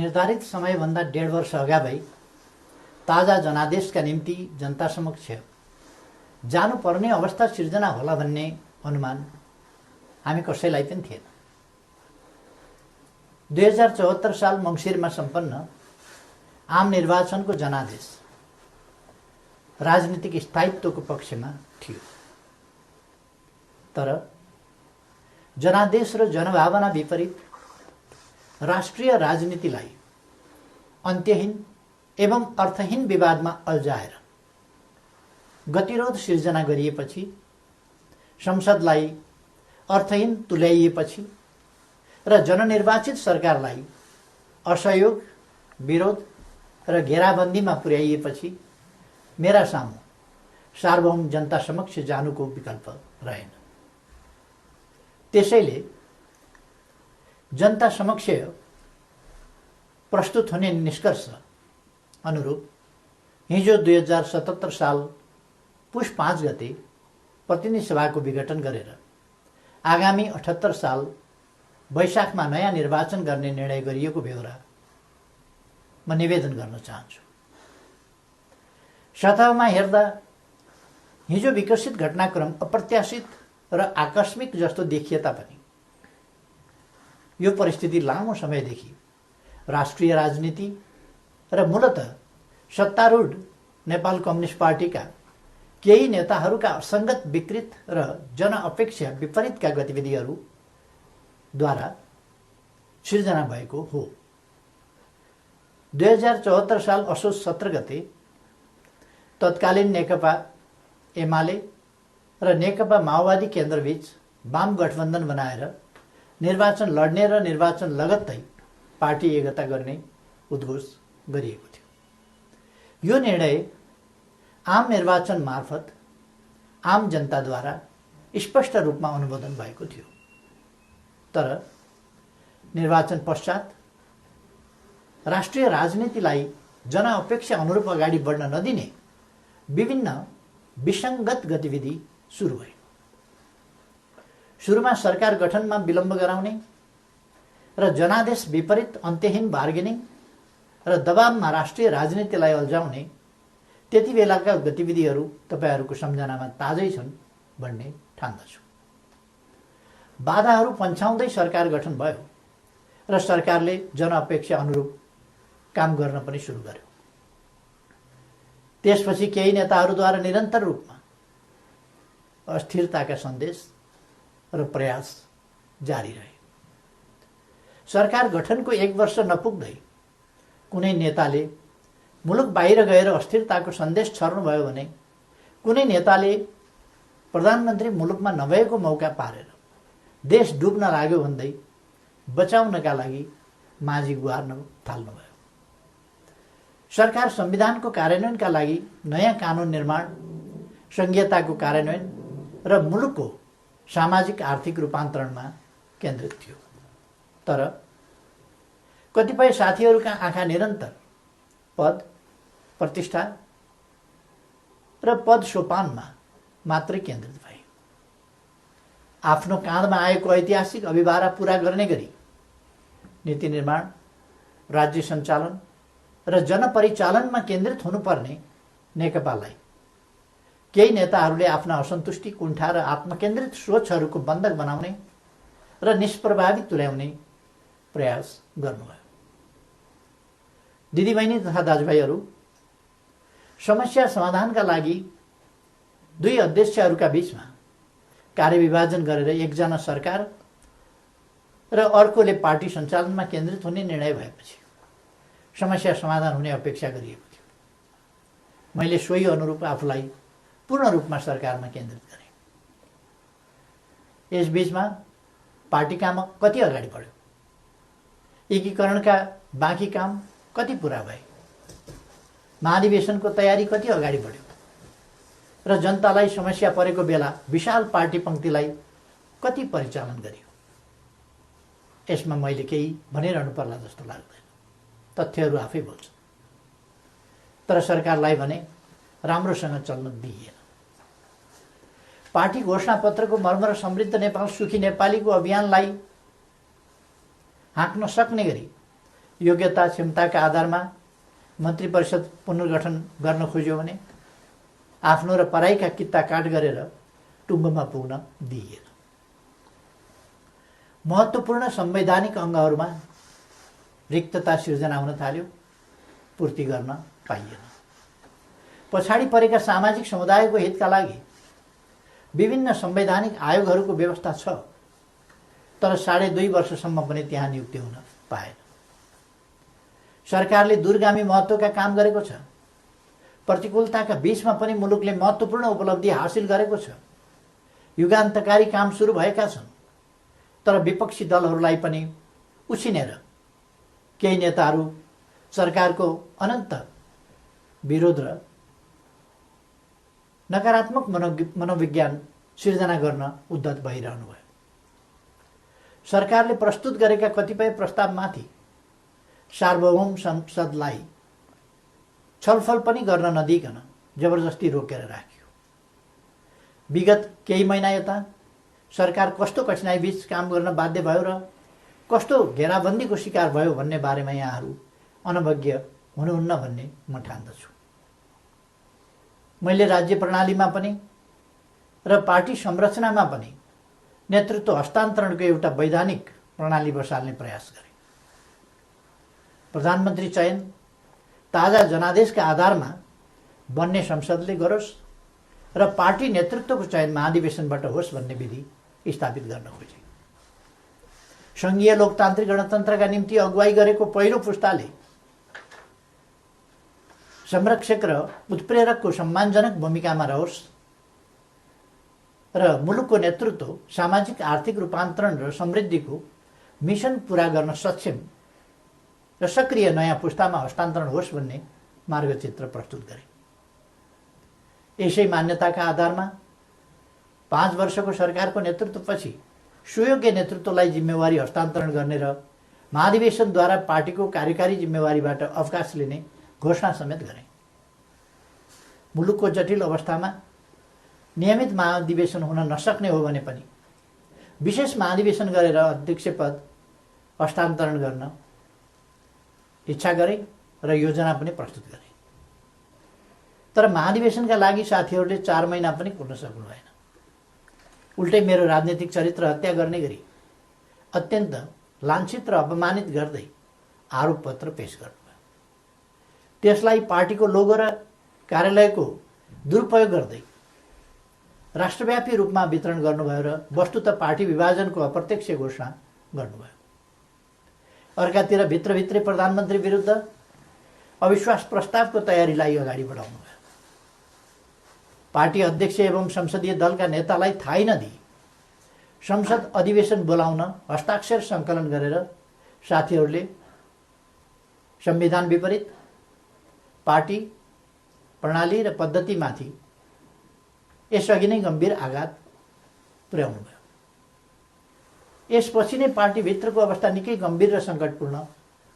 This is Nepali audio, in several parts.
निर्धारित समयभन्दा 1.5 वर्ष अगावै ताजा जनादेशका निम्ति जनता समक्ष जानुपर्ने अवस्था सिर्जना होला भन्ने अनुमान हामी कसैलाई पनि थिएन। 2074 साल मङ्सिरमा सम्पन्न आम निर्वाचनको जनादेश राजनीतिक स्थायित्वको पक्षमा थियो, तर जनादेश र जनभावना विपरीत राष्ट्रिय राजनीतिलाई अन्त्यहीन एवं अर्थहीन विवादमा अल्झाएर गतिरोध सिर्जना गरिएपछि, संसदलाई अर्थहीन तुल्याइएपछि र जननिर्वाचित सरकारलाई असहयोग, विरोध र घेराबन्दीमा पुर्याइएपछि मेरा सामु सार्वभौम जनता समक्ष जानुको विकल्प रहेन। त्यसैले जनता समक्ष प्रस्तुत हुने निष्कर्ष अनुरूप हिजो 2077 साल पुष 5 गते प्रतिनिधि सभाको विघटन गरेर आगामी 78 साल वैशाखमा नयाँ निर्वाचन गर्ने निर्णय गरिएको बेहोरा म निवेदन गर्न चाहन्छु। सतहमा हेर्दा हिजो विकसित घटनाक्रम अप्रत्याशित र आकस्मिक जस्तो देखिए तापनि यो परिस्थिति लामो समयदेखि राष्ट्रिय राजनीति र मूलतः सत्तारूढ नेपाल कम्युनिस्ट पार्टीका केही नेताहरूका असङ्गत, विकृत र जनअपेक्षा विपरीतका गतिविधिहरूद्वारा सिर्जना भएको हो। 2074 साल असोज 17 गते तत्कालीन नेकपा एमाले र नेकपा माओवादी केन्द्रबीच वाम गठबन्धन बनाएर निर्वाचन लड्ने र निर्वाचन लगत्तै पार्टी एकता गर्ने उद्घोष गरिएको थियो। यो निर्णय आम निर्वाचन मार्फत आम जनताद्वारा स्पष्ट रूपमा अनुमोदन भएको थियो, तर निर्वाचन पश्चात राष्ट्रिय राजनीतिलाई जनअपेक्षा अनुरूप अगाडि बढ्न नदिने विभिन्न विसङ्गत गतिविधि सुरु भए। सुरुमा सरकार गठनमा विलम्ब गराउने र जनादेश विपरीत अन्त्यहीन बार्गेनिङ र दबावमा राष्ट्रिय राजनीतिलाई अल्झाउने त्यति बेलाका गतिविधिहरू तपाईहरूको सम्झनामा ताजै छन् भन्ने ठान्दछु। बाधाहरू पन्छाउँदै सरकार गठन भयो र सरकारले जनअपेक्षा अनुरूप काम गर्न पनि सुरु गर्यो। त्यसपछि केही नेताहरूद्वारा निरन्तर रूपमा अस्थिरताका सन्देश र प्रयास जारी रहे। सरकार गठनको 1 वर्ष नपुग्दै कुनै नेताले मुलुक बाहिर गएर अस्थिरताको सन्देश छर्नुभयो भने कुनै नेताले प्रधानमन्त्री मुलुकमा नभएको मौका पारेर देश डुब्न लाग्यो भन्दै बचाउनका लागि माझी गुहार्न थाल्नुभयो। सरकार संविधानको कार्यान्वयनका लागि नयाँ कानुन निर्माण, संघीयताको कार्यान्वयन र मुलुकको सामाजिक आर्थिक रूपान्तरणमा केन्द्रित थियो, तर कतिपय साथीहरूका आँखा निरन्तर पद, प्रतिष्ठा र पद सोपानमा मात्रै केन्द्रित भए। आफ्नो काँधमा आएको ऐतिहासिक अभिभारा पूरा गर्ने गरी नीति निर्माण, राज्य सञ्चालन र जनपरिचालनमा केन्द्रित हुनुपर्ने नेकपालाई केही नेताहरूले आफ्ना असन्तुष्टि, कुण्ठा र आत्मकेन्द्रित सोचहरूको बन्धक बनाउने र निष्प्रभावी तुल्याउने प्रयास गर्नुभयो। दिदीबहिनी तथा दाजुभाइहरू, समस्या समाधानका लागि दुई अध्यक्षहरूका बीचमा कार्यविभाजन गरेर एकजना सरकार र अर्कोले पार्टी सञ्चालनमा केन्द्रित हुने निर्णय भएपछि समस्या समाधान हुने अपेक्षा गरिएको थियो। मैले सोही अनुरूप आफूलाई पूर्ण रूपमा सरकारमा केन्द्रित गरेँ। यसबीचमा पार्टी काम कति अगाडि बढ्यो, एकीकरणका बाँकी काम कति पुरा भए, महाधिवेशनको तयारी कति अगाडि बढ्यो र जनतालाई समस्या परेको बेला विशाल पार्टी पङ्क्तिलाई कति परिचालन गरियो, यसमा मैले केही भनिरहनु पर्ला जस्तो लाग्दैन। तथ्यहरू आफै बोल्छन्। तर सरकारलाई भने राम्रोसँग चल्न दिइएन। पार्टी घोषणापत्रको मर्म र समृद्ध नेपाल सुखी नेपालीको अभियानलाई हाँक्न सक्ने गरी योग्यता क्षमताका आधारमा मन्त्री परिषद पुनर्गठन गर्न खोज्यो भने आफ्नो र पराईका कित्ता काट गरेर टुङ्गोमा पुग्न दिइएन। महत्त्वपूर्ण संवैधानिक अङ्गहरूमा रिक्तता सिर्जना हुन थाल्यो, पूर्ति गर्न पाइएन। पछाडि परेका सामाजिक समुदायको हितका लागि विभिन्न संवैधानिक आयोगहरूको व्यवस्था छ, तर 2.5 वर्षसम्म पनि त्यहाँ नियुक्ति हुन पाएन। सरकारले दूरगामी महत्त्वका काम गरेको छ। प्रतिकूलताका बीचमा पनि मुलुकले महत्त्वपूर्ण उपलब्धि हासिल गरेको छ। युगान्तकारी काम सुरु भएका छन्, तर विपक्षी दलहरूलाई पनि उछिनेर केही नेताहरू सरकारको अनन्त विरोध र नकारात्मक मनोविज्ञान सिर्जना गर्न उद्यत भइरहनु भयो। सरकारले प्रस्तुत गरेका कतिपय प्रस्तावमाथि सार्वभौम संसदलाई छलफल पनि गर्न नदिइकन जबरजस्ती रोकेर राखियो। विगत केही महिना यता सरकार कस्तो कठिनाइ बीच काम गर्न बाध्य भयो र कस्तो घेराबन्दीको शिकार भयो भन्ने बारेमा यहाँहरू अनभिज्ञ हुनुहुन्न भन्ने म ठान्दछु। मैले राज्य प्रणालीमा पनि र पार्टी संरचनामा पनि नेतृत्व हस्तान्तरणको एउटा वैधानिक प्रणाली बसाल्ने प्रयास गरेँ। प्रधानमन्त्री चयन ताजा जनादेशका आधारमा बन्ने संसदले गरोस् र पार्टी नेतृत्वको चयन महाधिवेशनबाट होस् भन्ने विधि स्थापित गर्न खोजे। सङ्घीय लोकतान्त्रिक गणतन्त्रका निम्ति अगुवाई गरेको पहिलो पुस्ताले संरक्षक र उत्प्रेरकको सम्मानजनक भूमिकामा रहोस् र मुलुकको नेतृत्व सामाजिक आर्थिक रूपान्तरण र समृद्धिको मिसन पूरा गर्न सक्षम र सक्रिय नयाँ पुस्तामा हस्तान्तरण होस् भन्ने मार्गचित्र प्रस्तुत गरे। यसै मान्यताका आधारमा 5 वर्षको सरकारको नेतृत्वपछि सुयोग्य नेतृत्वलाई जिम्मेवारी हस्तान्तरण गर्ने र महाधिवेशनद्वारा पार्टीको कार्यकारी जिम्मेवारीबाट अवकाश लिने घोषणा समेत गरे। मुलुकको जटिल अवस्थामा नियमित महाधिवेशन हुन नसक्ने हो भने पनि विशेष महाधिवेशन गरेर अध्यक्ष पद हस्तान्तरण गर्न इच्छा गरे र योजना पनि प्रस्तुत गरे। तर महाधिवेशनका लागि साथीहरूले 4 महिना पनि कुर्न सक्नु भएन। उल्टै मेरो राजनीतिक चरित्र हत्या गर्ने गरी अत्यन्त लाञ्छित र अपमानित गर्दै आरोप पत्र पेश गर्नुभयो। त्यसलाई पार्टीको लोगो र कार्यालयको दुरुपयोग गर्दै राष्ट्रव्यापी रूपमा वितरण गर्नुभयो र वस्तुतः पार्टी विभाजनको अप्रत्यक्ष घोषणा गर्नुभयो। अर्कातिर भित्रभित्रै प्रधानमन्त्री विरुद्ध अविश्वास प्रस्तावको तयारीलाई अगाडि बढाउनु भयो। पार्टी अध्यक्ष एवं संसदीय दलका नेतालाई थाहै नदिई संसद अधिवेशन बोलाउन हस्ताक्षर सङ्कलन गरेर साथीहरूले संविधान विपरीत पार्टी प्रणाली र पद्धतिमाथि यसअघि नै गम्भीर आघात पुर्याउनु भयो। यसपछि नै पार्टीभित्रको अवस्था निकै गम्भीर र सङ्कटपूर्ण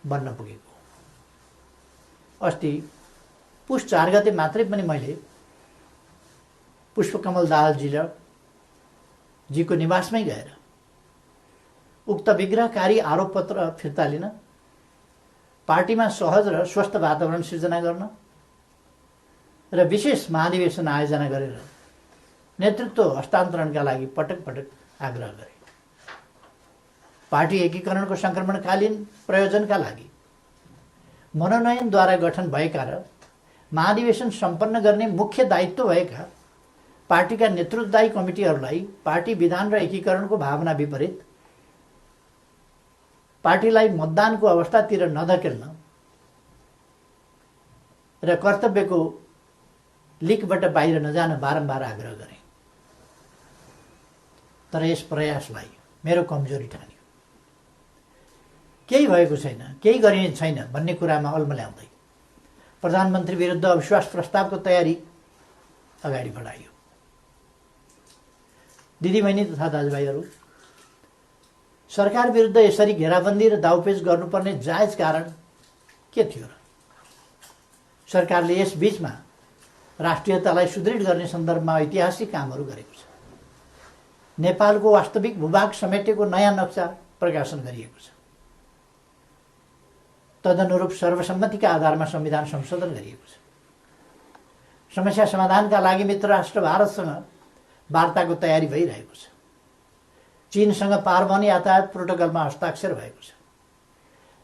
बन्न पुगेको। अस्ति पुस 4 गते मात्रै पनि मैले पुष्पकमल दाहालजीको निवासमै गएर उक्त विग्रहकारी आरोपपत्र फिर्ता लिन, पार्टीमा सहज र स्वस्थ वातावरण सिर्जना गर्न र विशेष महाधिवेशन आयोजना गरेर नेतृत्व हस्तान्तरणका लागि पटक पटक आग्रह गरे। पार्टी एकीकरणको सङ्क्रमणकालीन प्रयोजनका लागि मनोनयनद्वारा गठन भएका र महाधिवेशन सम्पन्न गर्ने मुख्य दायित्व भएका पार्टीका नेतृत्वदायी कमिटीहरूलाई पार्टी विधान र एकीकरणको भावना विपरीत पार्टीलाई मतदानको अवस्थातिर नधकेल्न र कर्तव्यको लिकबाट बाहिर नजान बारम्बार आग्रह गरे। तर यस प्रयासलाई मेरो कमजोरी ठानियो। केही भएको छैन, केही गरिने छैन भन्ने कुरामा अल्मल्याउँदै प्रधानमन्त्री विरुद्ध अविश्वास प्रस्तावको तयारी अगाडि बढाइयो। दिदीबहिनी तथा दाजुभाइहरू, सरकार विरुद्ध यसरी घेराबन्दी र दाउपेच गर्नुपर्ने जायज कारण के थियो र? सरकारले यस बीचमा राष्ट्रियतालाई सुदृढ गर्ने सन्दर्भमा ऐतिहासिक कामहरू गरेको छ। नेपालको वास्तविक भूभाग समेटेको नयाँ नक्सा प्रकाशन गरिएको छ। तदनुरूप सर्वसम्मतिका आधारमा संविधान संशोधन गरिएको छ। समस्या समाधानका लागि मित्र राष्ट्र भारतसँग वार्ताको तयारी भइरहेको छ। चीनसँग पारवन यातायात प्रोटोकलमा हस्ताक्षर भएको छ।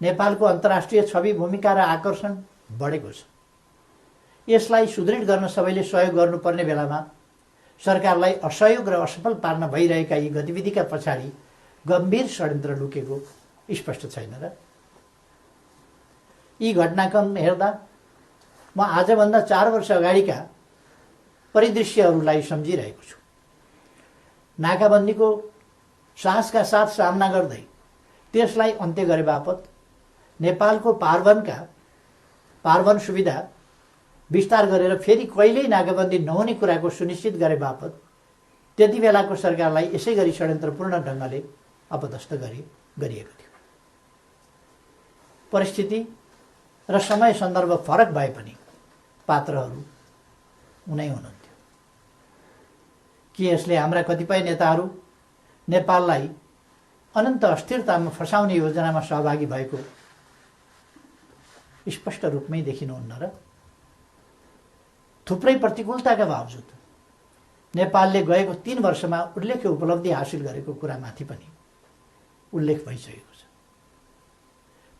नेपालको अन्तर्राष्ट्रिय छवि, भूमिका र आकर्षण बढेको छ। यसलाई सुदृढ गर्न सबैले सहयोग गर्नुपर्ने बेलामा सरकारलाई असहयोग र असफल पार्न भइरहेका यी गतिविधिका पछाडि गम्भीर षड्यन्त्र लुकेको स्पष्ट छैन र? यी घटनाक्रम हेर्दा म आजभन्दा 4 वर्ष अगाडिका परिदृश्यहरूलाई सम्झिरहेको छु। नाकाबन्दीको साहसका साथ सामना गर्दै त्यसलाई अन्त्य गरे बापत नेपालको पारवन सुविधा विस्तार गरेर फेरि कहिल्यै नाकाबन्दी नहुने कुराको सुनिश्चित गरे बापत त्यति बेलाको सरकारलाई यसै गरी षड्यन्त्रपूर्ण ढङ्गले अपदस्थ गरिएको थियो। परिस्थिति र समय सन्दर्भ फरक भए पनि पात्रहरू उनै हुनुहुन्थ्यो। के यसले हाम्रा कतिपय नेताहरू नेपाललाई अनन्त अस्थिरतामा फसाउने योजनामा सहभागी भएको स्पष्ट रूपमै देखिनुहुन्न र? थुप्रै प्रतिकूलताका बावजुद नेपालले गएको 3 वर्षमा उल्लेख्य उपलब्धि हासिल गरेको कुरामाथि पनि उल्लेख भइसकेको छ।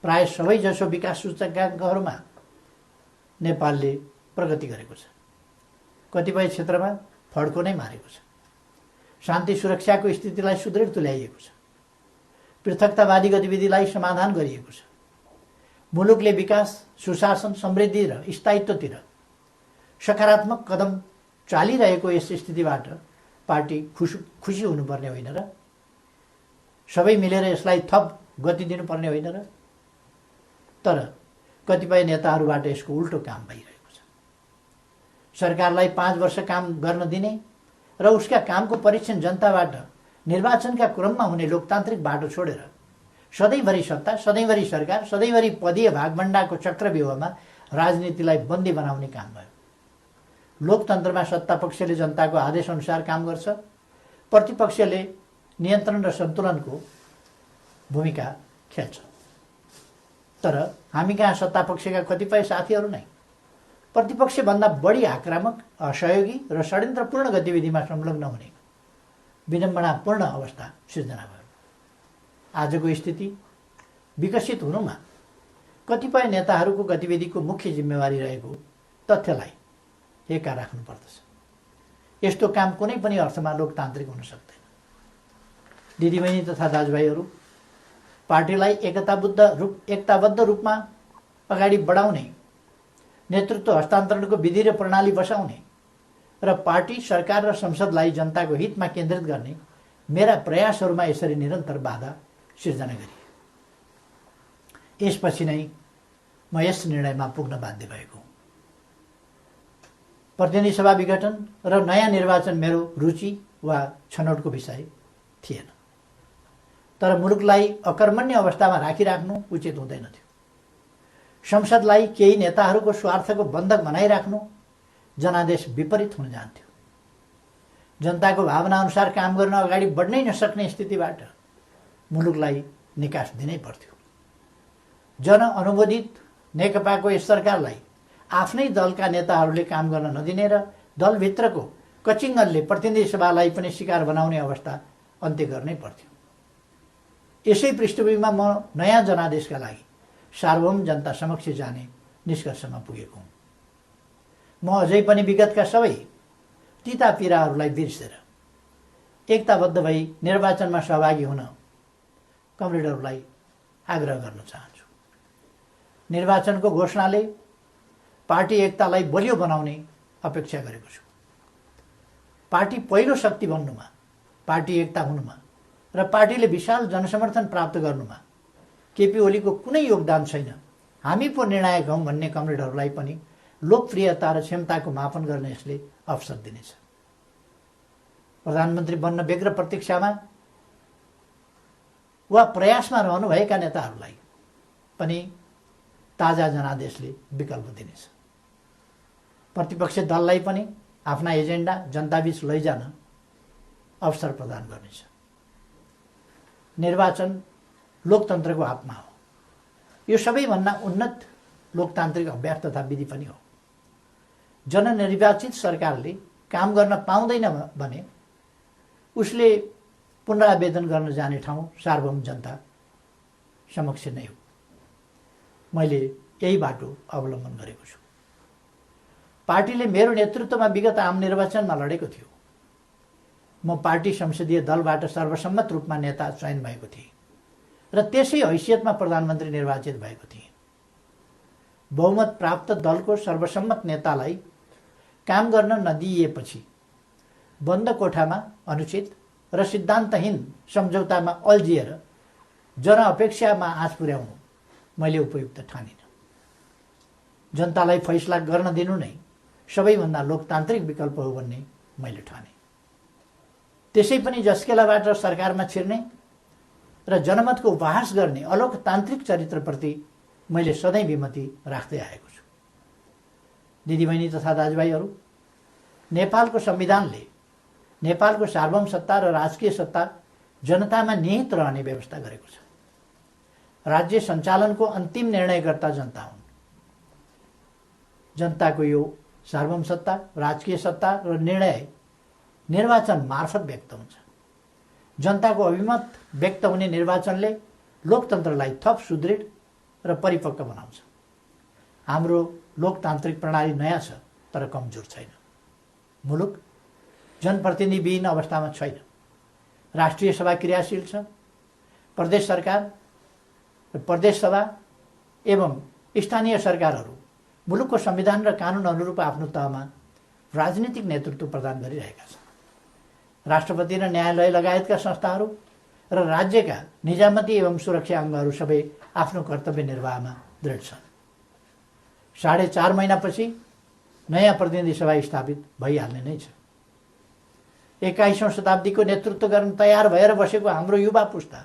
प्राय सबैजसो विकास सूचकाङ्कहरूमा नेपालले प्रगति गरेको छ। कतिपय क्षेत्रमा फड्को नै मारेको छ। शान्ति सुरक्षाको स्थितिलाई सुदृढ तुल्याइएको छ। पृथकतावादी गतिविधिलाई समाधान गरिएको छ। मुलुकले विकास, सुशासन, समृद्धि र स्थायित्वतिर सकारात्मक कदम चालिरहेको यस स्थितिबाट पार्टी खुसी हुनुपर्ने होइन र? सबै मिलेर यसलाई थप गति दिनुपर्ने होइन र? तर कतिपय नेताहरूबाट यसको उल्टो काम भइरहेको छ। सरकारलाई 5 वर्ष काम गर्न दिने र उसका कामको परीक्षण जनताबाट निर्वाचनका क्रममा हुने लोकतान्त्रिक बाटो छोडेर सधैँभरि सत्ता, सधैँभरि सरकार, सधैँभरि पदीय भागभण्डाको चक्रव्यूहमा राजनीतिलाई बन्दी बनाउने काम भयो। लोकतन्त्रमा सत्तापक्षले जनताको आदेशअनुसार काम गर्छ, प्रतिपक्षले नियन्त्रण र सन्तुलनको भूमिका खेल्छ। तर हामी कहाँ सत्तापक्षका कतिपय साथीहरू नै प्रतिपक्षभन्दा बढी आक्रामक, असहयोगी र षड्यन्त्रपूर्ण गतिविधिमा संलग्न हुने विडम्बनापूर्ण अवस्था सिर्जना भयो। आजको स्थिति विकसित हुनुमा कतिपय नेताहरूको गतिविधिको मुख्य जिम्मेवारी रहेको तथ्यलाई हेका राख्नुपर्दछ। यस्तो काम कुनै पनि अर्थमा लोकतान्त्रिक हुन सक्दैन। दिदीबहिनी तथा दाजुभाइहरू, पार्टीलाई एकताबद्ध रूपमा अगाडि बढाउने, नेतृत्व हस्तान्तरणको विधि र प्रणाली बसाउने र पार्टी, सरकार र संसदलाई जनताको हितमा केन्द्रित गर्ने मेरा प्रयासहरूमा यसरी निरन्तर बाधा सिर्जना गरिए। यसपछि नै म यस निर्णयमा पुग्न बाध्य भएको हुँ। प्रतिनिधि सभा विघटन र नयाँ निर्वाचन मेरो रुचि वा छनौटको विषय थिएन। तर मुलुकलाई अकर्मण्य अवस्थामा राखिराख्नु उचित हुँदैन थियो। संसदलाई केही नेताहरूको स्वार्थको बन्धक बनाइराख्नु जनादेश विपरीत हुन जान्थ्यो। जनताको भावना अनुसार काम गर्न अगाडि बढ्नै नसक्ने स्थितिबाट मुलुकलाई निकास दिनै पर्थ्यो। जनअनुमोदित नेकपाको यस सरकारलाई आफ्नै दलका नेताहरूले काम गर्न नदिने र दलभित्रको कचिङ्गनले प्रतिनिधि सभालाई पनि शिकार बनाउने अवस्था अन्त्य गर्नै पर्थ्यो। यसै पृष्ठभूमिमा म नयाँ जनादेशका लागि सार्वभौम जनता समक्ष जाने निष्कर्षमा पुगेको हुँ। म अझै पनि विगतका सबै तिता पीडाहरूलाई बिर्सेर एकताबद्ध भई निर्वाचनमा सहभागी हुन कमरेडहरूलाई आग्रह गर्न चाहन्छु। निर्वाचनको घोषणाले पार्टी एकतालाई बलियो बनाउने अपेक्षा गरेको छु। पार्टी पहिलो शक्ति बन्नुमा, पार्टी एकता हुनुमा र पार्टीले विशाल जनसमर्थन प्राप्त गर्नुमा केपी ओलीको कुनै योगदान छैन। हामी पो निर्णायक हौँ भन्ने कमरेडहरूलाई पनि लोकप्रियता र क्षमताको मापन गर्ने यसले अवसर दिनेछ। प्रधानमन्त्री बन्न व्यग्र प्रतीक्षामा वा प्रयासमा रहनुभएका नेताहरूलाई पनि ताजा जनादेशले विकल्प दिनेछ। प्रतिपक्ष दललाई पनि आफ्ना एजेन्डा जनताबीच लैजान अवसर प्रदान गर्नेछ। निर्वाचन लोकतन्त्रको आत्मा हो। यो सबैभन्दा उन्नत लोकतान्त्रिक अभ्यास तथा विधि पनि हो। जननिर्वाचित सरकारले काम गर्न पाउँदैन भने उसले पुनरावेदन गर्न जाने ठाउँ सार्वभौम जनता समक्ष नै हो। मैले यही बाटो अवलम्बन गरेको छु। पार्टीले मेरो नेतृत्वमा विगत आम निर्वाचनमा लडेको थियो। म पार्टी संसदीय दलबाट सर्वसम्मत रूपमा नेता चयन भएको थिएँ र त्यसै हैसियतमा प्रधानमन्त्री निर्वाचित भएको थिएँ। बहुमत प्राप्त दलको सर्वसम्मत नेतालाई काम गर्न नदिइएपछि बन्द कोठामा अनुचित र सिद्धान्तहीन सम्झौतामा अल्झिएर जनअपेक्षामा आँच पुर्याउनु मैले उपयुक्त ठानिनँ। जनतालाई फैसला गर्न दिनु नै सबैभन्दा लोकतान्त्रिक विकल्प हो भन्ने मैले ठाने। त्यसै पनि जस्केलाबाट सरकारमा छिर्ने र जनमतको उपहास गर्ने अलोकतान्त्रिक चरित्रप्रति मैले सधैँ विमति राख्दै आएको छु। दिदीबहिनी तथा दाजुभाइहरू, नेपालको संविधानले नेपालको सार्वभौम सत्ता र राजकीय सत्ता जनतामा निहित रहने व्यवस्था गरेको छ। राज्य सञ्चालनको अन्तिम निर्णयकर्ता जनता हुन्। जनताको यो सार्वभौम सत्ता, राजकीय सत्ता र निर्णय निर्वाचन मार्फत व्यक्त हुन्छ। जनताको अभिमत व्यक्त हुने निर्वाचनले लोकतन्त्रलाई थप सुदृढ र परिपक्व बनाउँछ। हाम्रो लोकतान्त्रिक प्रणाली नयाँ छ तर कमजोर छैन। मुलुक जनप्रतिनिधिविहीन अवस्थामा छैन। राष्ट्रिय सभा क्रियाशील छ। प्रदेश सरकार, प्रदेश सभा एवं स्थानीय सरकारहरू मुलुकको संविधान र कानुन अनुरूप आफ्नो तहमा राजनीतिक नेतृत्व प्रदान गरिरहेका छन्। राष्ट्रपति र न्यायालय लगायतका संस्थाहरू र राज्यका निजामती एवं सुरक्षा अङ्गहरू सबै आफ्नो कर्तव्य निर्वाहमा दृढ छन्। 4.5 महिनापछि नयाँ प्रतिनिधि सभा स्थापित भइहाल्ने नै छ। 21औं शताब्दीको नेतृत्व गर्न तयार भएर बसेको हाम्रो युवा पुस्ता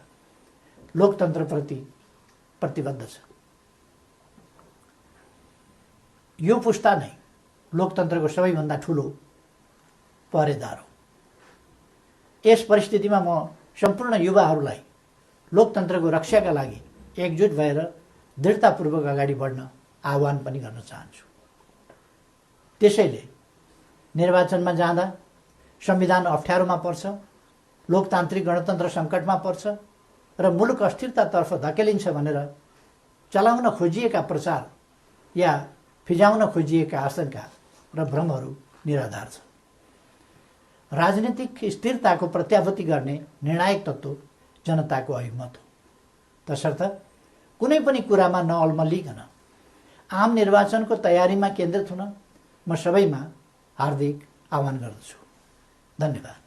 लोकतन्त्रप्रति प्रतिबद्ध छ। यो पुस्ता नै लोकतन्त्रको सबैभन्दा ठुलो पहरेदार हो। यस परिस्थितिमा म सम्पूर्ण युवाहरूलाई लोकतन्त्रको रक्षाका लागि एकजुट भएर दृढतापूर्वक अगाडि बढ्न आह्वान पनि गर्न चाहन्छु। त्यसैले निर्वाचनमा जाँदा संविधान अप्ठ्यारोमा पर्छ, लोकतान्त्रिक गणतन्त्र सङ्कटमा पर्छ र मुलुक अस्थिरतातर्फ धकेलिन्छ भनेर चलाउन खोजिएका प्रचार या फिजाउन खोजिएका आशंका र भ्रमहरू निराधार छन्। राजनीतिक स्थिरताको प्रत्याभूति गर्ने निर्णायक तत्त्व जनताको अभिमत हो। तसर्थ कुनै पनि कुरामा नअल्मलिकन आम निर्वाचनको तयारीमा केन्द्रित हुन म सबैमा हार्दिक आह्वान गर्दछु। धन्यवाद।